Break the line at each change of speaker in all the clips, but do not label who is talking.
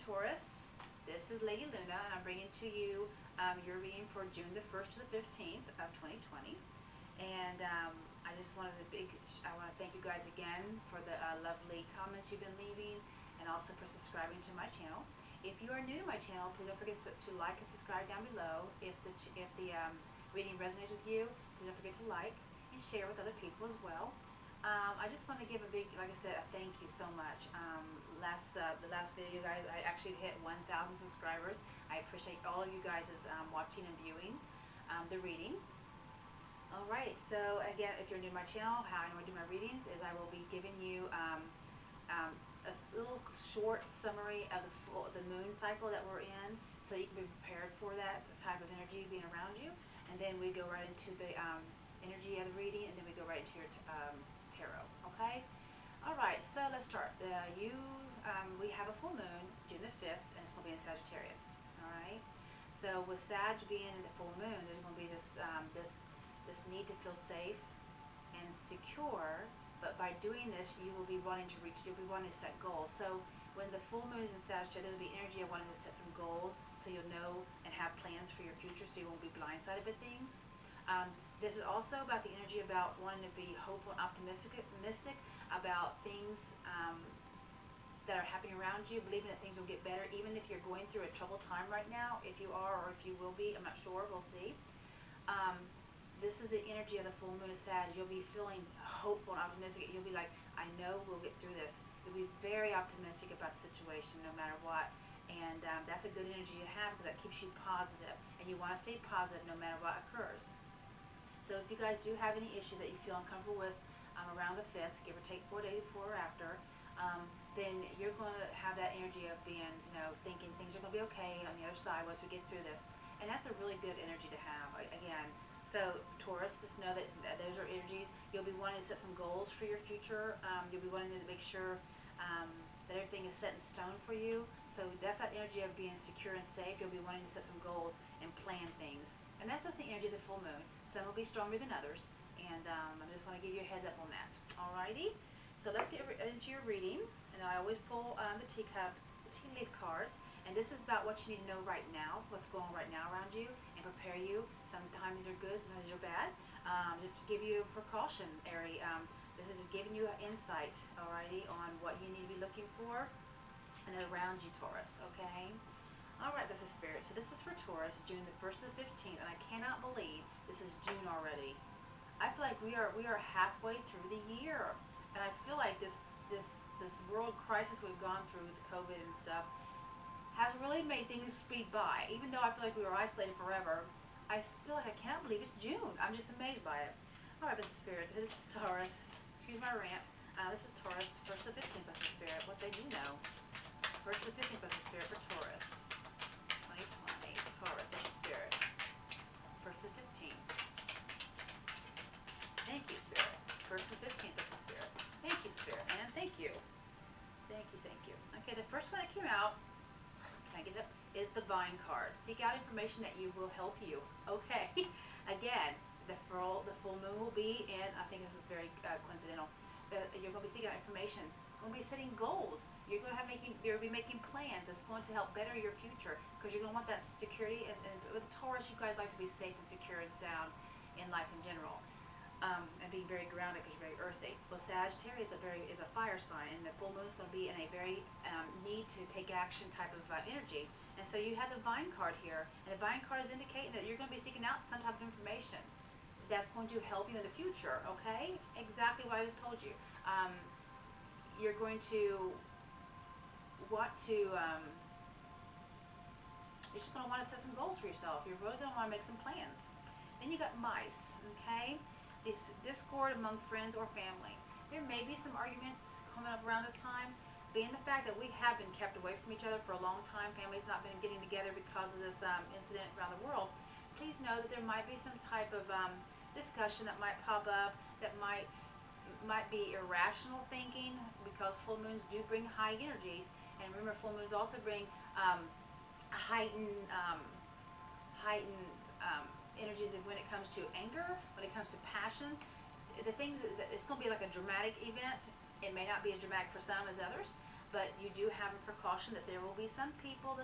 Taurus. This is Lady Luna, and I'm bringing to you your reading for June the 1st to the 15th of 2020. And I just wanted I want to thank you guys again for the lovely comments you've been leaving, and also for subscribing to my channel. If you are new to my channel, please don't forget to like and subscribe down below. If the reading resonates with you, please don't forget to like and share with other people as well. I just want to give a big, like I said, a thank you so much. The last video, guys, I actually hit 1,000 subscribers. I appreciate all of you guys' watching and viewing the reading. Alright, so again, if you're new to my channel, how I normally do my readings is I will be giving you a little short summary of the moon cycle that we're in, so you can be prepared for that type of energy being around you. And then we go right into the energy of the reading, and then we go right into your tarot. Okay? Alright, so let's start. We have a full moon, June the 5th, and it's going to be in Sagittarius. Alright? So with Sag being in the full moon, there's going to be this need to feel safe and secure, but by doing this, you'll be wanting to set goals. So when the full moon is in Sagittarius, there'll be energy of wanting to set some goals, so you'll know and have plans for your future, so you won't be blindsided by things. This is also about the energy about wanting to be hopeful and optimistic about things that are happening around you, believing that things will get better, even if you're going through a troubled time right now. If you are, or if you will be, I'm not sure, we'll see. This is the energy of the full moon of Sag. You'll be feeling hopeful and optimistic. You'll be like, I know we'll get through this. You'll be very optimistic about the situation no matter what. And that's a good energy to have, because that keeps you positive. And you want to stay positive no matter what occurs. So if you guys do have any issues that you feel uncomfortable with around the 5th, give or take 4 days before or after, then you're going to have that energy of being, thinking things are going to be okay on the other side once we get through this. And that's a really good energy to have, again. So Taurus, just know that those are energies. You'll be wanting to set some goals for your future. You'll be wanting to make sure that everything is set in stone for you. So that's that energy of being secure and safe. You'll be wanting to set some goals and plan things. And that's just the energy of the full moon. Some will be stronger than others. And I just want to give you a heads up on that. Alrighty? So let's get into your reading. And I always pull the tea leaf cards. And this is about what you need to know right now, what's going on right now around you, and prepare you. Sometimes these are good, sometimes these are bad. Just to give you a precautionary, this is just giving you an insight, alrighty, on what you need to be looking for and around you, Taurus, okay? Alright, this is Spirit. So this is for Taurus, June the 1st to the 15th, and I cannot believe this is June already. I feel like we are halfway through the year, and I feel like this world crisis we've gone through with the COVID and stuff has really made things speed by. Even though I feel like we were isolated forever, I feel like I can't believe it's June. I'm just amazed by it. Alright, this is Spirit. This is Taurus. Excuse my rant. This is Taurus, 1st to the 15th, this is Spirit. What they do know. 1st to the 15th, this is Spirit for Taurus. 2020. Taurus, this is Spirit. 1st to the 15th. Thank you, Spirit. 1st to the 15th, this is Spirit. Thank you, Spirit, and thank you. Thank you, thank you. Okay, the first one that came out, can I get it up, is the Vine card. Seek out information that will help you. Okay, again, the full moon will be in, I think this is very coincidental, you're going to be seeking out information. You're going to be setting goals. You're going to be making plans that's going to help better your future, because you're going to want that security. And with Taurus, you guys like to be safe and secure and sound in life in general. And being very grounded, because you're very earthy. Well, Sagittarius is a fire sign, and the full moon is going to be in a very need to take action type of energy. And so you have the Vine card here, and the Vine card is indicating that you're going to be seeking out some type of information that's going to help you in the future. Okay, exactly what I just told you. You're going to want to. You're just going to want to set some goals for yourself. You're really going to want to make some plans. Then you got Mice. Okay. Discord among friends or family. There may be some arguments coming up around this time, being the fact that we have been kept away from each other for a long time. Families not been getting together because of this incident around the world. Please know that there might be some type of discussion that might pop up that might be irrational thinking, because full moons do bring high energies. And remember, full moons also bring heightened energies when it comes to anger, when it comes to passions. The things, it's going to be like a dramatic event. It may not be as dramatic for some as others, but you do have a precaution that there will be some people,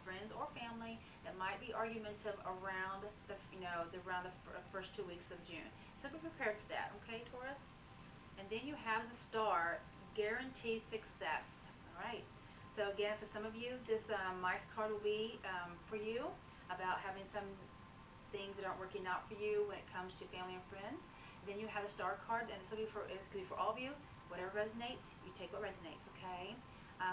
friends or family, that might be argumentative around the first 2 weeks of June. So be prepared for that, okay, Taurus? And then you have the star, guaranteed success. All right. So again, for some of you, this mice card will be for you, about having some things that aren't working out for you when it comes to family and friends. Then you have a star card, and this could be for all of you. Whatever resonates, you take what resonates, okay?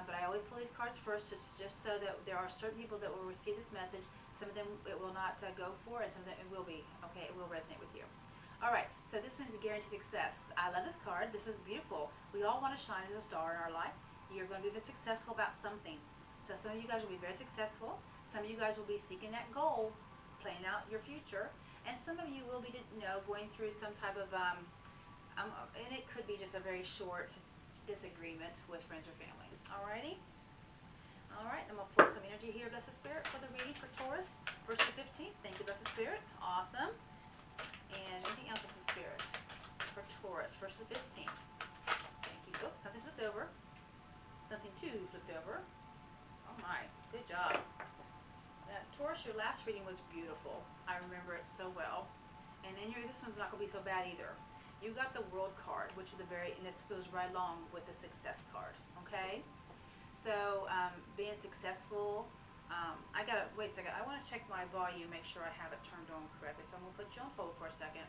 But I always pull these cards first, just so that there are certain people that will receive this message. Some of them it will not go for, and some of them it will be, okay? It will resonate with you. All right, so this one's a guaranteed success. I love this card. This is beautiful. We all want to shine as a star in our life. You're going to be very successful about something. So some of you guys will be very successful. Some of you guys will be seeking that goal, planning out your future, and some of you will be, going through some type of, and it could be just a very short disagreement with friends or family. Alrighty? Alright, I'm going to pull some energy here, Blessed Spirit, for the reading for Taurus, 1st to 15th. Thank you, Blessed Spirit. Awesome. And anything else, Blessed Spirit, for Taurus, 1st to 15th. Thank you. Oh, something flipped over. Something too flipped over. Oh my, good job. Taurus, your last reading was beautiful. I remember it so well. And then this one's not going to be so bad either. You got the World card, which is and this goes right along with the Success card. Okay? So, being successful, wait a second, I want to check my volume, make sure I have it turned on correctly. So I'm going to put you on hold for a second.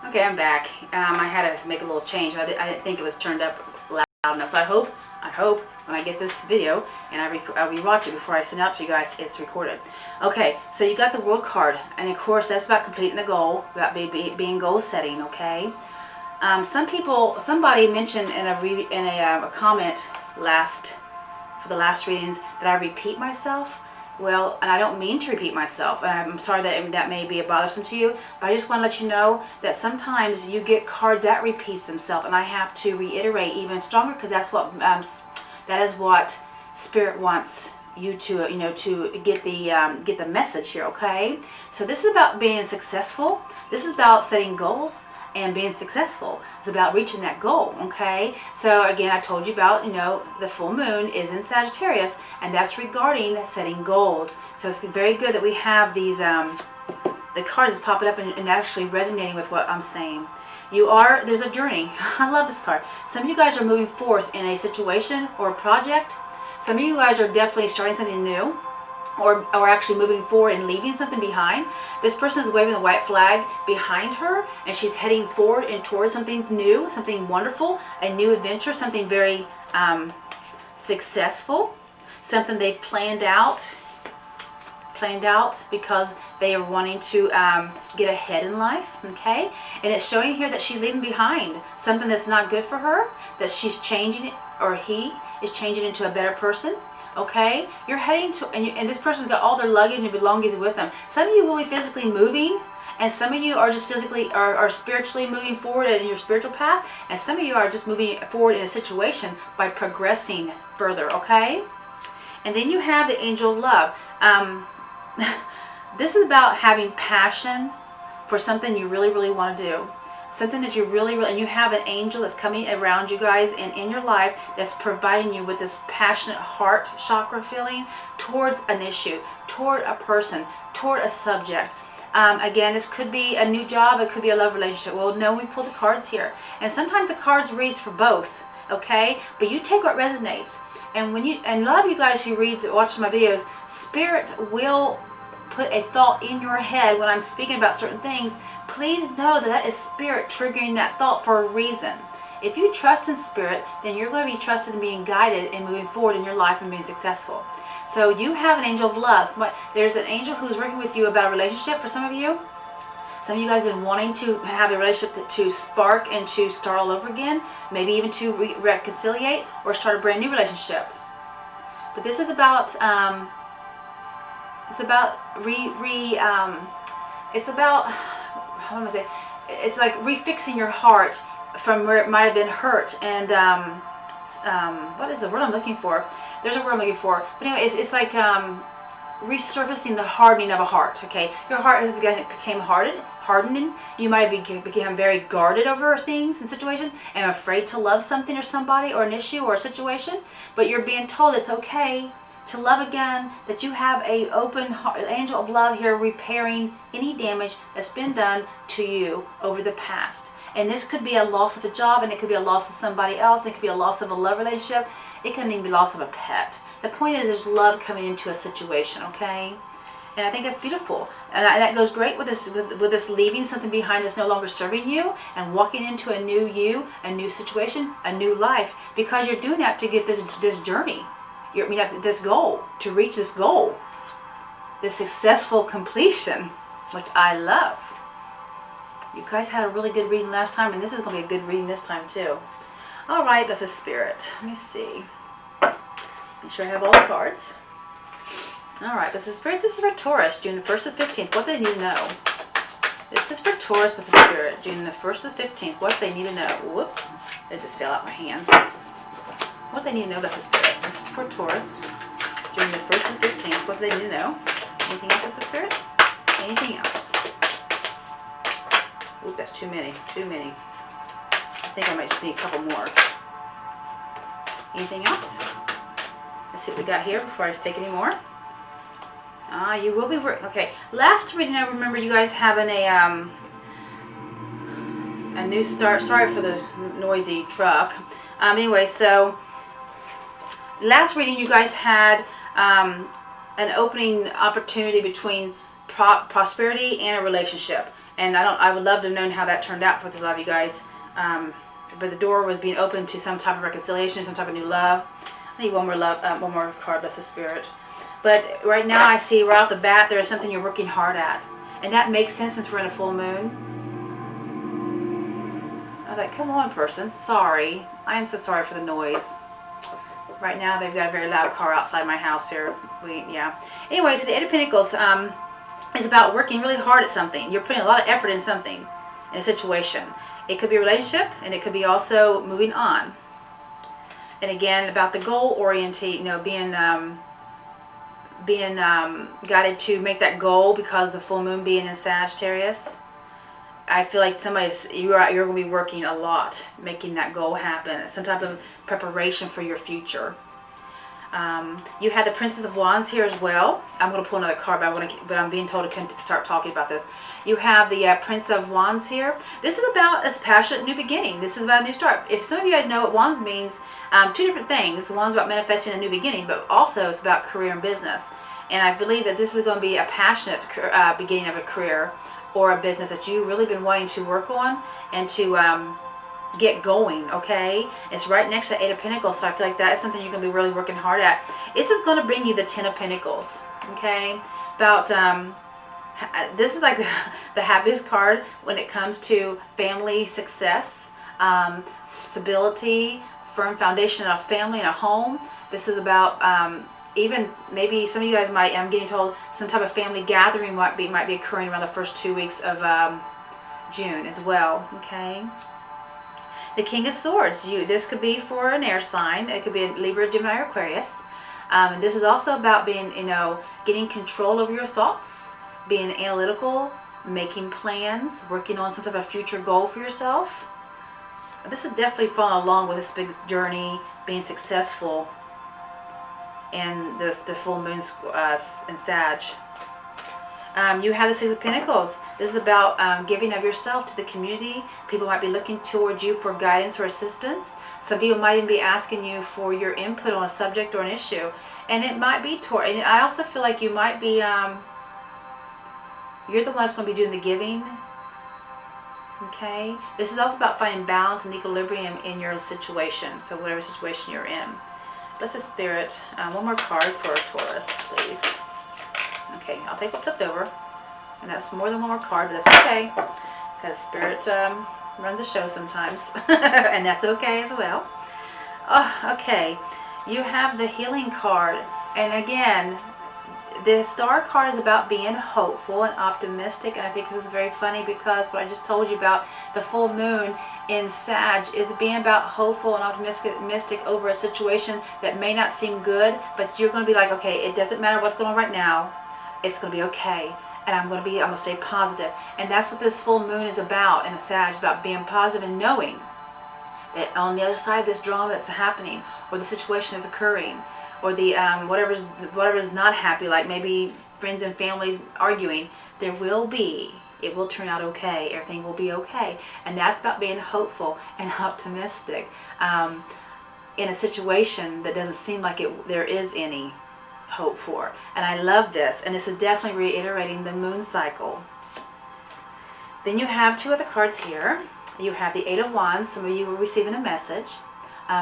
Okay, I'm back. I had to make a little change. I didn't think it was turned up loud enough. So I hope when I get this video and I rewatch it before I send it out to you guys, it's recorded. Okay, so you got the World card, and of course that's about completing the goal, about being goal setting. Okay, somebody mentioned in a comment for the last readings that I repeat myself. Well, and I don't mean to repeat myself, and I'm sorry that may be bothersome to you, but I just want to let you know that sometimes you get cards that repeats themselves, and I have to reiterate even stronger, because that is what Spirit wants you to to get the message here. Okay, so this is about being successful. This is about setting goals and being successful. It's about reaching that goal. Okay, so again, I told you about the full moon is in Sagittarius, and that's regarding setting goals. So it's very good that we have these the cards popping up and actually resonating with what I'm saying. There's a journey. I love this card. Some of you guys are moving forth in a situation or a project. Some of you guys are definitely starting something new, or actually moving forward and leaving something behind. This person is waving the white flag behind her, and she's heading forward and towards something new, something wonderful, a new adventure, something very successful, something they've planned out because they are wanting to get ahead in life. Okay, and it's showing here that she's leaving behind something that's not good for her, that she's changing it, or he is changing into a better person. Okay, you're heading to, and this person's got all their luggage and belongings with them. Some of you will be physically moving, and some of you are just physically are spiritually moving forward in your spiritual path, and some of you are just moving forward in a situation by progressing further. Okay, and then you have the Angel of Love. This is about having passion for something you really, really want to do. Something that you really, and you have an angel that's coming around you guys and in your life that's providing you with this passionate heart chakra feeling towards an issue, toward a person, toward a subject. Again, this could be a new job, it could be a love relationship. Well, no, we pull the cards here. And sometimes the cards reads for both, okay? But you take what resonates. And and a lot of you guys who watch my videos, Spirit will put a thought in your head when I'm speaking about certain things. Please know that is Spirit triggering that thought for a reason. If you trust in Spirit, then you're going to be trusted in being guided and moving forward in your life and being successful. So you have an Angel of Love. There's an angel who's working with you about a relationship for some of you. Some of you guys have been wanting to have a relationship to spark and to start all over again, maybe even to reconciliate or start a brand new relationship. But this is about it's like refixing your heart from where it might have been hurt, and what is the word I'm looking for? There's a word I'm looking for, but anyway, it's like resurfacing the hardening of a heart. Okay, your heart became hardened, hardening. You might become very guarded over things and situations and afraid to love something or somebody or an issue or a situation. But you're being told it's okay to love again, that you have a open heart, angel of love here repairing any damage that's been done to you over the past. And this could be a loss of a job, and it could be a loss of somebody else. It could be a loss of a love relationship. It can even be loss of a pet. The point is there's love coming into a situation, okay? And I think that's beautiful. And that goes great with this leaving something behind that's no longer serving you and walking into a new you, a new situation, a new life, because you're doing that to get this journey. This goal, to reach this goal, this successful completion, which I love. You guys had a really good reading last time, and this is going to be a good reading this time too. All right, that's a spirit. Let me see. Make sure I have all the cards. All right, this is spirit. This is for Taurus, June the 1st to 15th. What they need to know. This is for Taurus, this is spirit, June the 1st to 15th. What they need to know. Whoops, it just fell out my hands. What they need to know. That's the spirit. This is for Taurus, June the 1st to 15th. What do they need to know? Anything else, that's the spirit? Anything else? Oop, that's too many. Too many. I think I might just need a couple more. Anything else? Let's see what we got here before I just take any more. You will be okay. Last reading, I remember you guys having a new start. Sorry for the noisy truck. Anyway, so last reading, you guys had an opening opportunity between prosperity and a relationship. And I would love to have known how that turned out for a lot of you guys. But the door was being opened to some type of reconciliation, some type of new love. I need one more card. That's the spirit. But right now I see right off the bat there is something you're working hard at. And that makes sense since we're in a full moon. I was like, come on, person. Sorry. I am so sorry for the noise. Right now they've got a very loud car outside my house here. Anyway, so the Eight of Pentacles is about working really hard at something. You're putting a lot of effort in something, in a situation. It could be a relationship, and it could be also moving on. And again, about the goal oriented, being guided to make that goal because the full moon being in Sagittarius. I feel like you're going to be working a lot, making that goal happen. Some type of preparation for your future. You had the Princess of Wands here as well. I'm going to pull another card, but I'm being told to start talking about this. You have the Prince of Wands here. This is about a passionate new beginning. This is about a new start. If some of you guys know what Wands means, two different things. One's about manifesting a new beginning, but also it's about career and business. And I believe that this is going to be a passionate beginning of a career or a business that you've really been wanting to work on and to get going, okay? It's right next to Eight of Pentacles, so I feel like that is something you're going to be really working hard at. This is going to bring you the Ten of Pentacles, okay? About, this is like the happiest card when it comes to family success, stability, firm foundation of family and a home. This is about even maybe some of you guys might, I'm getting told, some type of family gathering might be occurring around the first 2 weeks of June as well, okay? The King of Swords. This could be for an air sign. It could be a Libra, Gemini, or Aquarius. And this is also about being, getting control over your thoughts, being analytical, making plans, working on some type of future goal for yourself. This is definitely following along with this big journey, being successful, and the full moon in Sag. You have the Six of Pentacles. This is about giving of yourself to the community. People might be looking towards you for guidance or assistance. Some people might even be asking you for your input on a subject or an issue. And it might be Taurus. And I also feel like you might be, you're the one that's going to be doing the giving. Okay? This is also about finding balance and equilibrium in your situation. So whatever situation you're in. Bless the Spirit. One more card for Taurus, please. Okay, I'll take it flipped over. And that's more than one more card, but that's okay. Because Spirit runs the show sometimes. And that's okay as well. Oh, okay. You have the Healing card. And again, the Star card is about being hopeful and optimistic. And I think this is very funny because what I just told you about the full moon in Sag is being about hopeful and optimistic over a situation that may not seem good. But you're going to be like, okay, it doesn't matter what's going on right now. It's going to be okay. and I'm going to stay positive. And that's what this full moon is about in a Sag. It's about being positive and knowing that on the other side of this drama that's happening, or the situation that's occurring, or the whatever's not happy, like maybe friends and families arguing, it will turn out okay. Everything will be okay. And that's about being hopeful and optimistic in a situation that doesn't seem like there is any hope for. And I love this. And this is definitely reiterating the moon cycle. Then you have two other cards here. You have the Eight of Wands. Some of you will receive a message.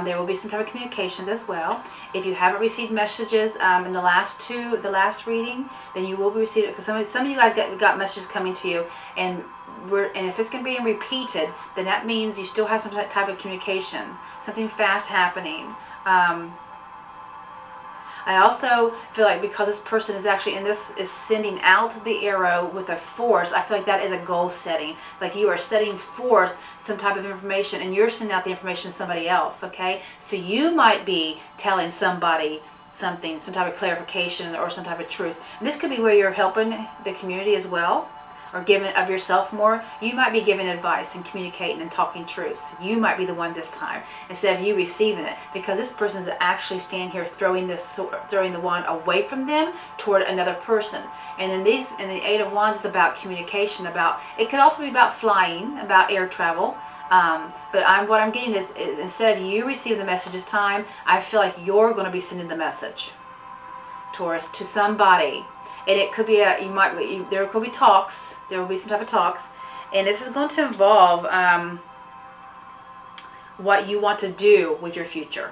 There will be some type of communications as well. If you haven't received messages in the last reading, then you will be receiving it, because some of you guys got messages coming to you, and if it's going to be repeated, then that means you still have some type of communication, something fast happening. I also feel like because this person is actually is sending out the arrow with a force, I feel like that is a goal setting. Like you are setting forth some type of information, and you're sending out the information to somebody else, okay? So you might be telling somebody something, some type of clarification or some type of truth. And this could be where you're helping the community as well, or giving of yourself more. You might be giving advice and communicating and talking truths. You might be the one this time, instead of you receiving it, because this person is actually standing here throwing the wand away from them toward another person. And in the Eight of Wands is about communication. It could also be about flying, about air travel. But what I'm getting is instead of you receiving the message this time, I feel like you're going to be sending the message, Taurus, to somebody. And it could be there could be talks. There will be some type of talks, and this is going to involve what you want to do with your future.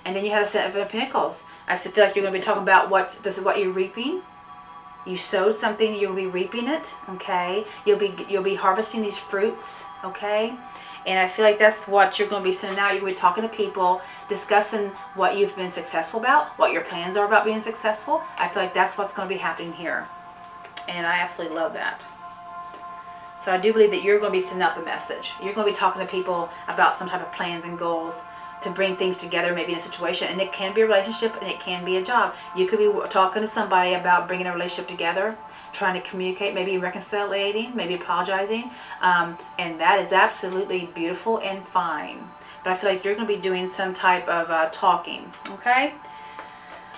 And then you have the Seven of Pentacles. I feel like you're going to be talking about what you're reaping. You sowed something, you'll be reaping it. Okay, you'll be harvesting these fruits. Okay. And I feel like that's what you're going to be sending out. You're going to be talking to people, discussing what you've been successful about, what your plans are about being successful. I feel like that's what's going to be happening here. And I absolutely love that. So I do believe that you're going to be sending out the message. You're going to be talking to people about some type of plans and goals to bring things together, maybe in a situation. And it can be a relationship, and it can be a job. You could be talking to somebody about bringing a relationship together, trying to communicate, maybe reconciliating, maybe apologizing, and that is absolutely beautiful and fine. But I feel like you're going to be doing some type of talking, okay?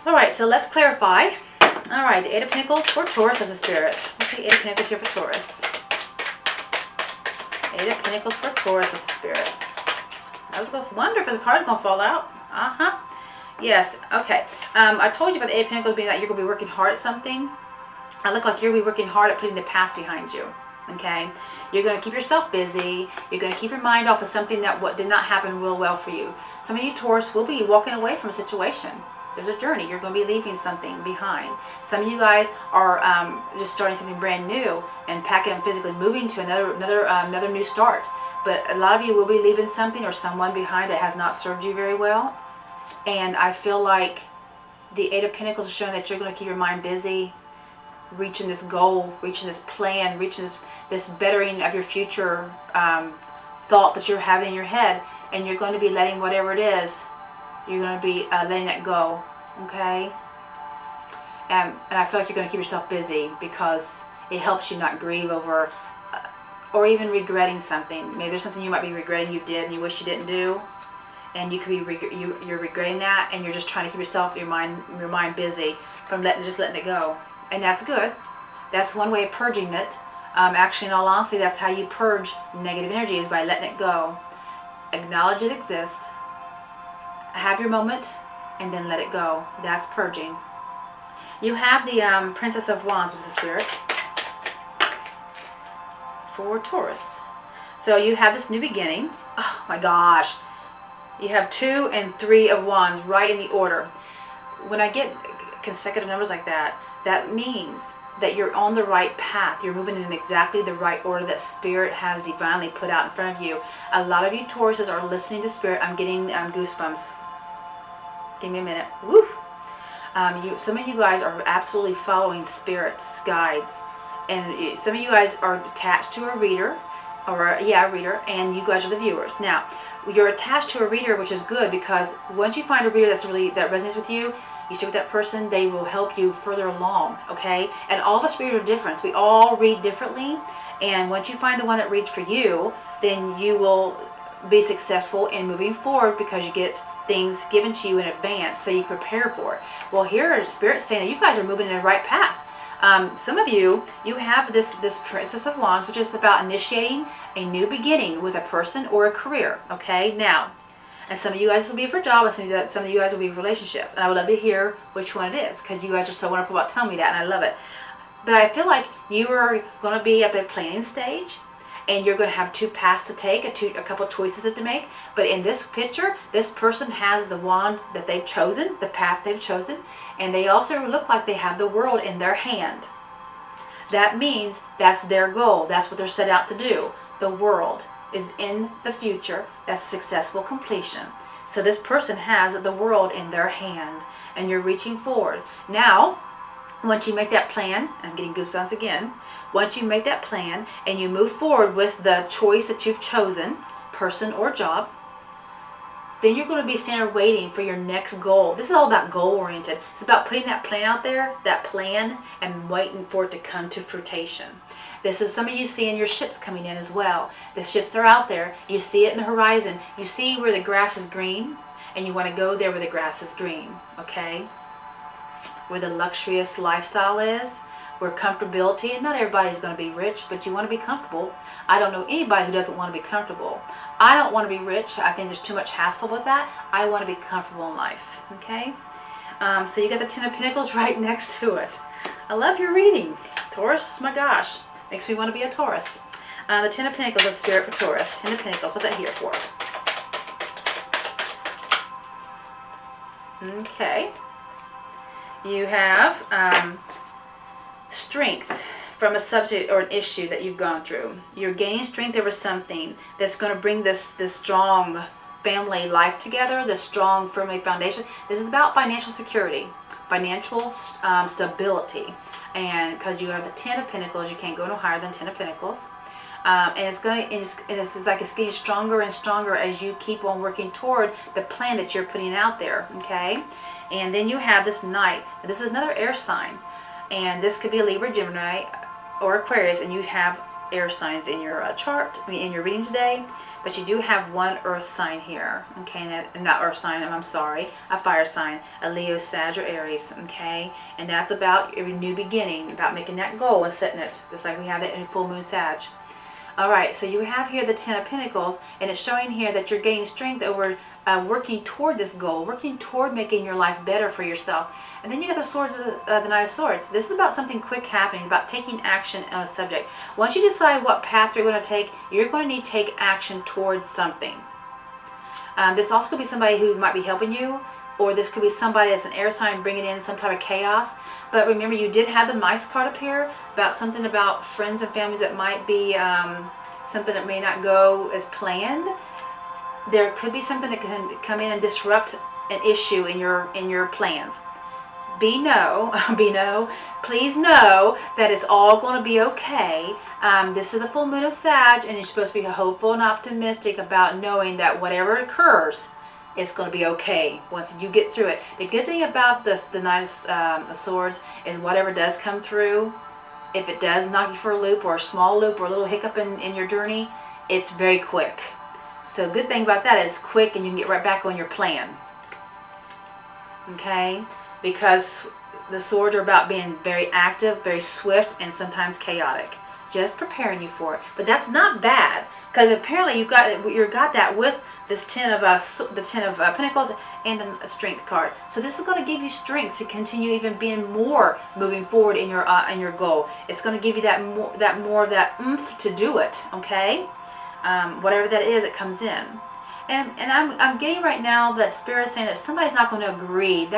All right, so let's clarify. All right, the Eight of Pentacles for Taurus as a spirit. What's the Eight of Pentacles here for Taurus? Eight of Pentacles for Taurus as a spirit. I was going to wonder if this card's going to fall out. Yes, okay. I told you about the Eight of Pentacles being that you're going to be working hard at something. I look like you're going to be working hard at putting the past behind you, okay? You're going to keep yourself busy. You're going to keep your mind off of something that did not happen real well for you. Some of you Taurus will be walking away from a situation. There's a journey. You're going to be leaving something behind. Some of you guys are just starting something brand new and packing and physically moving to another new start. But a lot of you will be leaving something or someone behind that has not served you very well. And I feel like the Eight of Pentacles is showing that you're going to keep your mind busy, reaching this goal, reaching this plan, reaching this bettering of your future thought that you're having in your head, and you're going to be letting whatever it is, you're going to be letting it go, okay? And I feel like you're going to keep yourself busy because it helps you not grieve over or even regretting something. Maybe there's something you might be regretting you did and you wish you didn't do, and you could be you're regretting that, and you're just trying to keep your mind busy from just letting it go. And that's good. That's one way of purging it. Actually, in all honesty, that's how you purge negative energy, is by letting it go. Acknowledge it exists. Have your moment, and then let it go. That's purging. You have the Princess of Wands with the Spirit for Taurus. So you have this new beginning. Oh my gosh. You have 2 and 3 of Wands right in the order. When I get consecutive numbers like that, that means that you're on the right path. You're moving in exactly the right order that Spirit has divinely put out in front of you. A lot of you Tauruses are listening to Spirit. I'm getting goosebumps. Give me a minute. Woo! Some of you guys are absolutely following Spirit's guides. And some of you guys are attached to a reader, a reader, and you guys are the viewers. Now, you're attached to a reader, which is good, because once you find a reader that resonates with you, You stay with that person, they will help you further along, okay? And all of us readers are different. We all read differently. And once you find the one that reads for you, then you will be successful in moving forward because you get things given to you in advance so you prepare for it. Well, here Spirit's saying that you guys are moving in the right path. Some of you have this Princess of Wands, which is about initiating a new beginning with a person or a career, okay? Now, and some of you guys will be for a job, and some of you guys will be for a relationship. And I would love to hear which one it is, because you guys are so wonderful about telling me that, and I love it. But I feel like you are going to be at the planning stage, and you're going to have two paths to take, a couple choices to make. But in this picture, this person has the wand that they've chosen, the path they've chosen, and they also look like they have the world in their hand. That means that's their goal. That's what they're set out to do. The world is in the future. That's successful completion. So this person has the world in their hand, and you're reaching forward. Now, once you make that plan, I'm getting goosebumps again, once you make that plan and you move forward with the choice that you've chosen, person or job, then you're going to be standing there waiting for your next goal. This is all about goal-oriented. It's about putting that plan out there, that plan, and waiting for it to come to fruition. This is some of you seeing your ships coming in as well. The ships are out there. You see it in the horizon. You see where the grass is green, and you want to go there where the grass is green, okay? Where the luxurious lifestyle is, where comfortability, and not everybody's going to be rich, but you want to be comfortable. I don't know anybody who doesn't want to be comfortable. I don't want to be rich. I think there's too much hassle with that. I want to be comfortable in life, okay? So you got the Ten of Pentacles right next to it. I love your reading. Taurus, my gosh, makes me want to be a Taurus. The Ten of Pentacles is Spirit for Taurus. Ten of Pentacles, what's that here for? Okay. You have strength from a subject or an issue that you've gone through. You're gaining strength over something that's going to bring this strong family life together, this strong family foundation. This is about financial security, financial stability. And because you have the Ten of Pentacles, you can't go no higher than Ten of Pentacles. And it's like it's getting stronger and stronger as you keep on working toward the plan that you're putting out there, okay? And then you have this Knight. This is another air sign. And this could be a Libra, Gemini, or Aquarius, and you have air signs in your chart, in your reading today. But you do have one earth sign here, okay? Not earth sign, I'm sorry, a fire sign, a Leo, Sag, or Aries, okay? And that's about a new beginning, about making that goal and setting it, just like we have it in full moon Sag. All right, so you have here the Ten of Pentacles, and it's showing here that you're gaining strength over working toward this goal, working toward making your life better for yourself. And then you got the Swords, the Knight of Swords. This is about something quick happening, about taking action on a subject. Once you decide what path you're going to take, you're going to need to take action towards something. This also could be somebody who might be helping you, or this could be somebody that's an air sign bringing in some type of chaos. But remember, you did have the Mice card up here, about something about friends and families that might be something that may not go as planned. There could be something that can come in and disrupt an issue in your plans. Please know that it's all going to be okay. This is the full moon of Sag, and you're supposed to be hopeful and optimistic about knowing that whatever occurs, it's going to be okay once you get through it. The good thing about the Knight of Swords is whatever does come through, if it does knock you for a loop or a small loop or a little hiccup in your journey, it's very quick. So good thing about that is quick, and you can get right back on your plan. Okay? Because the swords are about being very active, very swift, and sometimes chaotic. Just preparing you for it. But that's not bad, because apparently you got that with this Ten of Pentacles and the Strength card. So this is going to give you strength to continue even being more moving forward in your goal. It's going to give you that oomph to do it. Okay, whatever that is, it comes in. And I'm getting right now that Spirit is saying that somebody's not going to agree.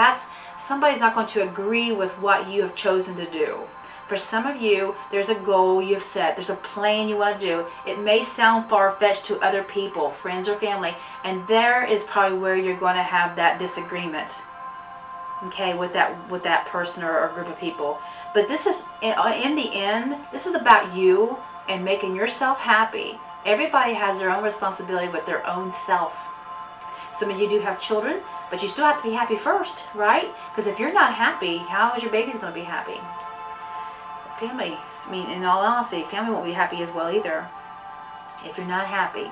Somebody's not going to agree with what you have chosen to do. For some of you, there's a goal you've set. There's a plan you want to do. It may sound far-fetched to other people, friends or family, and there is probably where you're going to have that disagreement, okay, with that person or group of people. But this is, in the end, this is about you and making yourself happy. Everybody has their own responsibility with their own self. Some of you do have children, but you still have to be happy first, right? Because if you're not happy, how is your baby's going to be happy? Family, I mean, in all honesty, family won't be happy as well either if you're not happy.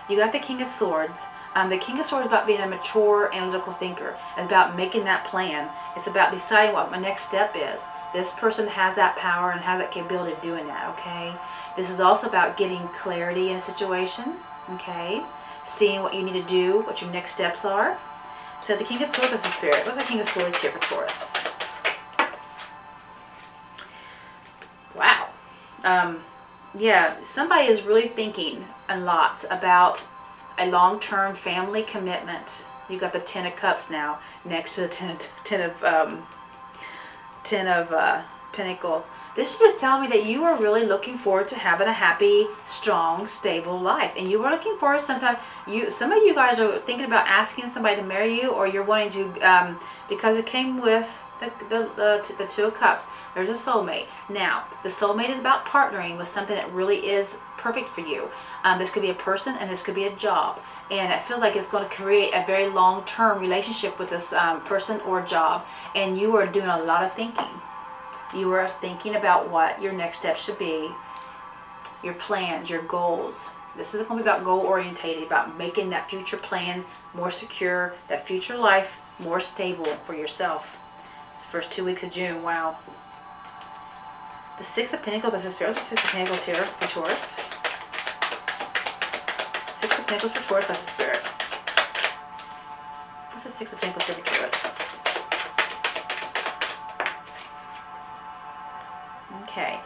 You got the King of Swords. The King of Swords is about being a mature, analytical thinker. It's about making that plan. It's about deciding what my next step is. This person has that power and has that capability of doing that, okay? This is also about getting clarity in a situation, okay? Seeing what you need to do, what your next steps are. So the King of Swords is the Spirit. What's the King of Swords here for Taurus? Wow. Yeah, somebody is really thinking a lot about a long-term family commitment. You got the Ten of Cups now next to the Ten of Pentacles. This is just telling me that you are really looking forward to having a happy, strong, stable life, and you are looking forward. Sometimes some of you guys are thinking about asking somebody to marry you, or you're wanting to because it came with the Two of Cups. There's a soulmate. Now, the soulmate is about partnering with something that really is perfect for you. This could be a person, and this could be a job. And it feels like it's going to create a very long-term relationship with this person or job. And you are doing a lot of thinking. You are thinking about what your next step should be, your plans, your goals. This is going to be about goal-orientated, about making that future plan more secure, that future life more stable for yourself. First 2 weeks of June, wow. The Six of Pentacles, what's the Six of Pentacles here for Taurus? Six of Pentacles for Taurus, what's the Spirit? What's the Six of Pentacles here for Taurus? Okay.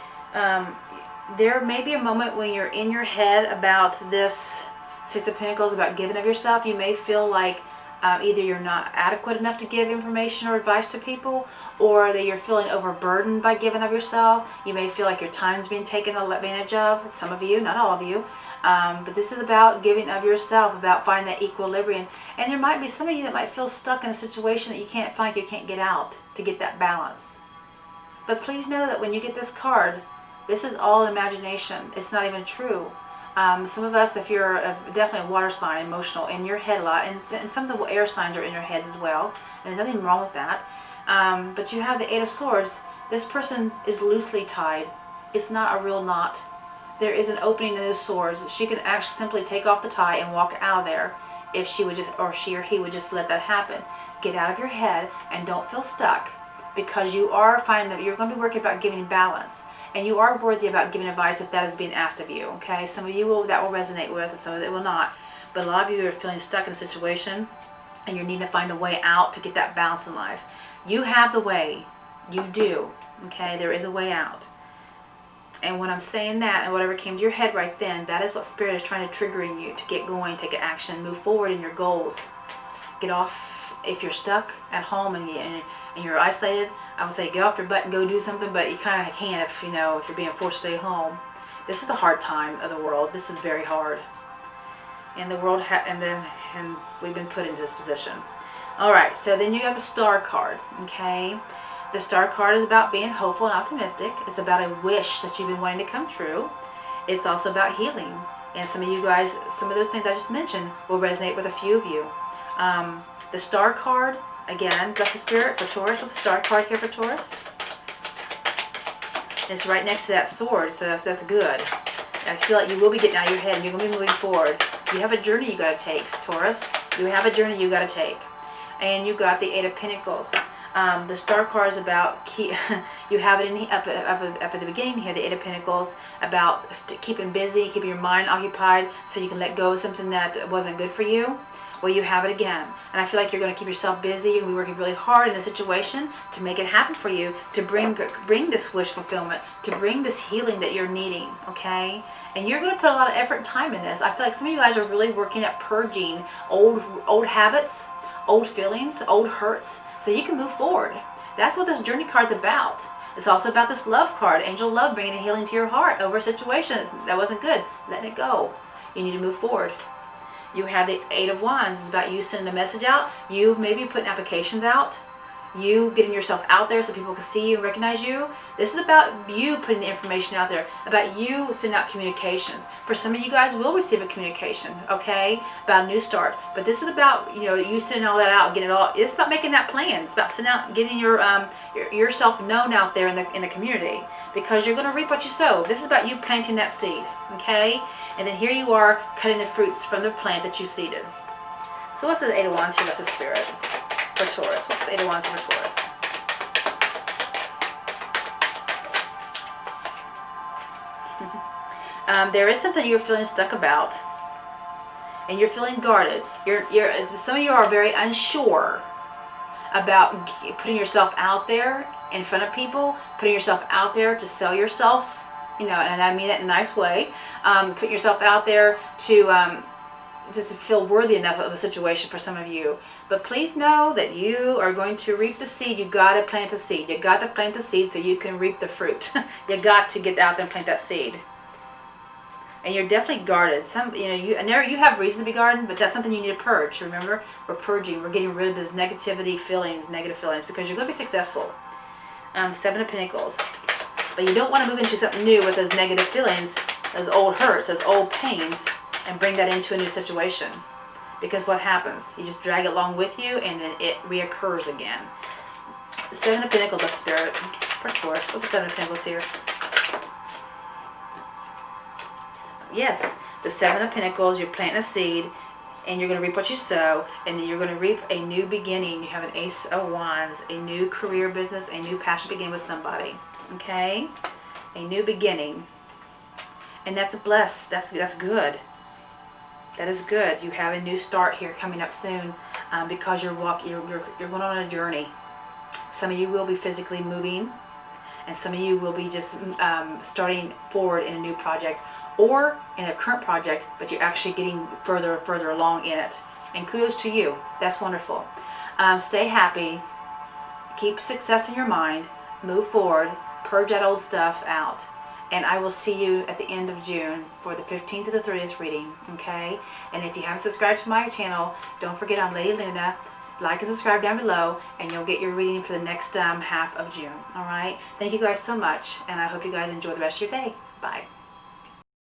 There may be a moment when you're in your head about this Six of Pentacles, about giving of yourself. You may feel like either you're not adequate enough to give information or advice to people, or that you're feeling overburdened by giving of yourself. You may feel like your time's being taken advantage of. Some of you, not all of you. But this is about giving of yourself, about finding that equilibrium. And there might be some of you that might feel stuck in a situation that you can't find, you can't get out to get that balance. But please know that when you get this card, this is all imagination. It's not even true. Some of us, if you're definitely a water sign, emotional, in your head a lot, and some of the air signs are in your heads as well, and there's nothing wrong with that. But you have the Eight of Swords. This person is loosely tied. It's not a real knot. There is an opening in the swords. She can actually simply take off the tie and walk out of there if she would just, or she or he would just let that happen. Get out of your head and don't feel stuck, because you are finding that you're going to be working about giving balance. And you are worthy about giving advice if that is being asked of you, okay? Some of you that will resonate with, and some of it will not. But a lot of you are feeling stuck in a situation, and you're needing to find a way out to get that balance in life. You have the way. You do, okay? There is a way out. And when I'm saying that, and whatever came to your head right then, that is what Spirit is trying to trigger in you to get going, take action, move forward in your goals. Get off. If you're stuck at home and you're isolated, I would say get off your butt and go do something, but you kind of can't if you're being forced to stay home. This is the hard time of the world. This is very hard. And the world and we've been put into this position. All right, so then you have the Star card, okay? The Star card is about being hopeful and optimistic. It's about a wish that you've been wanting to come true. It's also about healing. And some of you guys, some of those things I just mentioned will resonate with a few of you. The Star card, again, that's the Spirit for Taurus. What's the Star card here for Taurus? It's right next to that sword, so that's good. I feel like you will be getting out of your head and you're going to be moving forward. You have a journey you got to take, Taurus. You have a journey you got to take. And you got the Eight of Pentacles. The Star card is about, you have it up at the beginning here, the Eight of Pentacles, about keeping busy, keeping your mind occupied so you can let go of something that wasn't good for you. Well, you have it again. And I feel like you're going to keep yourself busy. You're going to be working really hard in a situation to make it happen for you, to bring this wish fulfillment, to bring this healing that you're needing, okay? And you're going to put a lot of effort and time in this. I feel like some of you guys are really working at purging old habits, old feelings, old hurts, so you can move forward. That's what this journey card's about. It's also about this love card, angel love, bringing a healing to your heart over a situation that wasn't good. Letting it go. You need to move forward. You have the Eight of Wands. It's about you sending a message out. You maybe putting applications out. you getting yourself out there so people can see you and recognize you. This is about you putting the information out there, about you sending out communications. For some of you guys will receive a communication, okay, about a new start. But this is about, you know, you sending all that out, getting it all. It's about making that plan. It's about sending out, getting yourself known out there in the community, because you're going to reap what you sow. This is about you planting that seed, okay? And then here you are cutting the fruits from the plant that you seeded. So what's the Eight of Wands here? That's the Spirit for Taurus. What's the Eight of Wands for Taurus? There is something you're feeling stuck about, and you're feeling guarded. Some of you are very unsure about putting yourself out there in front of people, putting yourself out there to sell yourself, you know, and I mean that in a nice way. Putting yourself out there to just to feel worthy enough of a situation for some of you. But please know that you are going to reap the seed. You got to plant the seed. You got to plant the seed so you can reap the fruit. You got to get out there and plant that seed. And you're definitely guarded. You have reason to be guarded, but that's something you need to purge. Remember, we're purging. We're getting rid of those negative feelings, because you're going to be successful. Seven of Pentacles. But you don't want to move into something new with those negative feelings, those old hurts, those old pains, and bring that into a new situation. Because what happens? You just drag it along with you, and then it reoccurs again. The Seven of Pentacles, that's Spirit for Taurus. What's the Seven of Pentacles here? Yes, the Seven of Pentacles, you're planting a seed, and you're going to reap what you sow, and then you're going to reap a new beginning. You have an Ace of Wands, a new career, business, a new passion beginning with somebody, okay? A new beginning. And that's a bless. That's good. That is good. You have a new start here coming up soon, because you're going on a journey. Some of you will be physically moving, and some of you will be just starting forward in a new project, or in a current project, but you're actually getting further and further along in it. And kudos to you. That's wonderful. Stay happy. Keep success in your mind. Move forward. Purge that old stuff out. And I will see you at the end of June for the 15th to the 30th reading, okay? And if you haven't subscribed to my channel, don't forget I'm Lady Luna. Like and subscribe down below, and you'll get your reading for the next half of June, all right? Thank you guys so much, and I hope you guys enjoy the rest of your day. Bye.